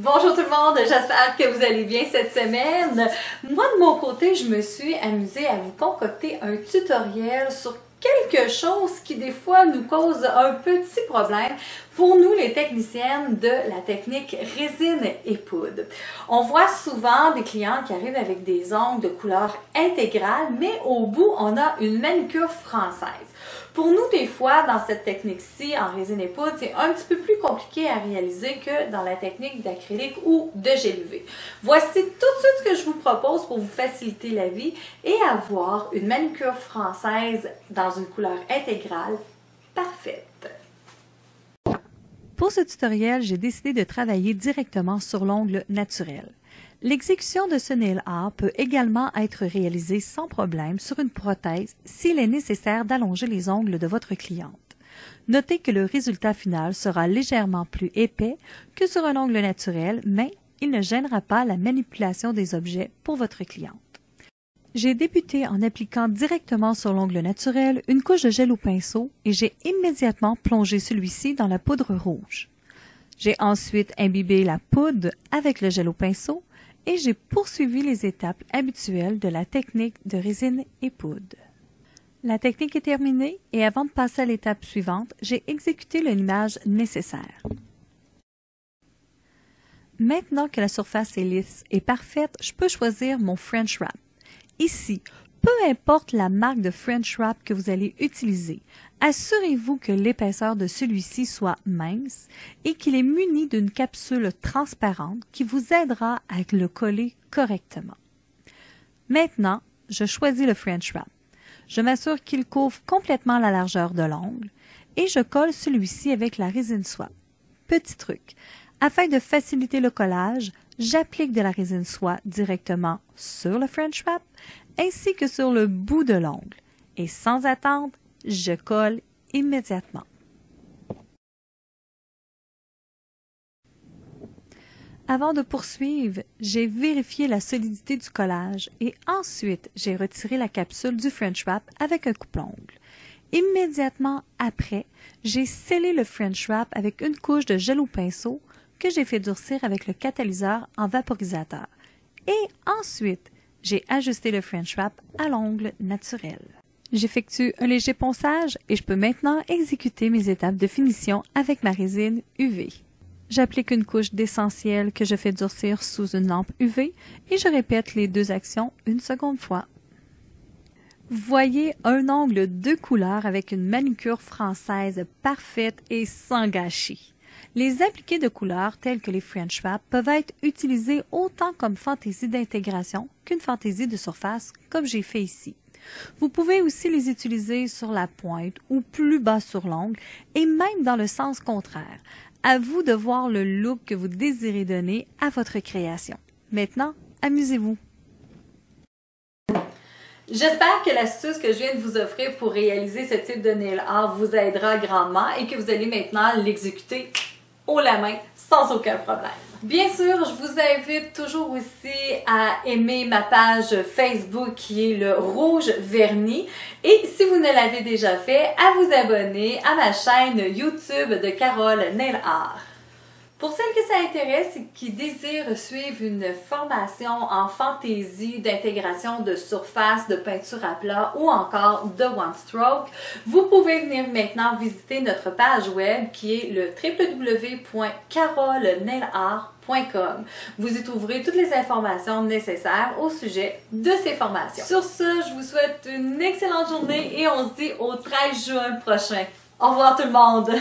Bonjour tout le monde, j'espère que vous allez bien cette semaine. Moi de mon côté, je me suis amusée à vous concocter un tutoriel sur quelque chose qui des fois nous cause un petit problème pour nous les techniciennes de la technique résine et poudre. On voit souvent des clients qui arrivent avec des ongles de couleur intégrale, mais au bout on a une manucure française. Pour nous, des fois, dans cette technique-ci, en résine et poudre, c'est un petit peu plus compliqué à réaliser que dans la technique d'acrylique ou de gel UV. Voici tout de suite ce que je vous propose pour vous faciliter la vie et avoir une manucure française dans une couleur intégrale parfaite. Pour ce tutoriel, j'ai décidé de travailler directement sur l'ongle naturel. L'exécution de ce nail art peut également être réalisée sans problème sur une prothèse s'il est nécessaire d'allonger les ongles de votre cliente. Notez que le résultat final sera légèrement plus épais que sur un ongle naturel, mais il ne gênera pas la manipulation des objets pour votre cliente. J'ai débuté en appliquant directement sur l'ongle naturel une couche de gel au pinceau et j'ai immédiatement plongé celui-ci dans la poudre rouge. J'ai ensuite imbibé la poudre avec le gel au pinceau et j'ai poursuivi les étapes habituelles de la technique de résine et poudre. La technique est terminée et avant de passer à l'étape suivante, j'ai exécuté le limage nécessaire. Maintenant que la surface est lisse et parfaite, je peux choisir mon French Wrap. Ici, peu importe la marque de French Wrap que vous allez utiliser, assurez-vous que l'épaisseur de celui-ci soit mince et qu'il est muni d'une capsule transparente qui vous aidera à le coller correctement. Maintenant, je choisis le French Wrap. Je m'assure qu'il couvre complètement la largeur de l'ongle et je colle celui-ci avec la résine soie. Petit truc, afin de faciliter le collage, j'applique de la résine soie directement sur le French Wrap ainsi que sur le bout de l'ongle. Et sans attendre, je colle immédiatement. Avant de poursuivre, j'ai vérifié la solidité du collage et ensuite j'ai retiré la capsule du French Wrap avec un coupe-ongle. Immédiatement après, j'ai scellé le French Wrap avec une couche de gel au pinceau que j'ai fait durcir avec le catalyseur en vaporisateur. Et ensuite, j'ai ajusté le French Wrap à l'ongle naturel. J'effectue un léger ponçage et je peux maintenant exécuter mes étapes de finition avec ma résine UV. J'applique une couche d'essentiel que je fais durcir sous une lampe UV et je répète les deux actions une seconde fois. Voyez un ongle de couleur avec une manucure française parfaite et sans gâchis. Les appliqués de couleurs tels que les French Wrap peuvent être utilisés autant comme fantaisie d'intégration qu'une fantaisie de surface comme j'ai fait ici. Vous pouvez aussi les utiliser sur la pointe ou plus bas sur l'ongle et même dans le sens contraire. À vous de voir le look que vous désirez donner à votre création. Maintenant, amusez-vous! J'espère que l'astuce que je viens de vous offrir pour réaliser ce type de nail art vous aidera grandement et que vous allez maintenant l'exécuter haut la main sans aucun problème. Bien sûr, je vous invite toujours aussi à aimer ma page Facebook qui est le Rouge Vernis et si vous ne l'avez déjà fait, à vous abonner à ma chaîne YouTube de Carole Nail Art. Pour celles que ça intéresse et qui désirent suivre une formation en fantaisie d'intégration de surface, de peinture à plat ou encore de one stroke, vous pouvez venir maintenant visiter notre page web qui est le www.carolenailar.com. Vous y trouverez toutes les informations nécessaires au sujet de ces formations. Sur ce, je vous souhaite une excellente journée et on se dit au 13 juin prochain. Au revoir tout le monde!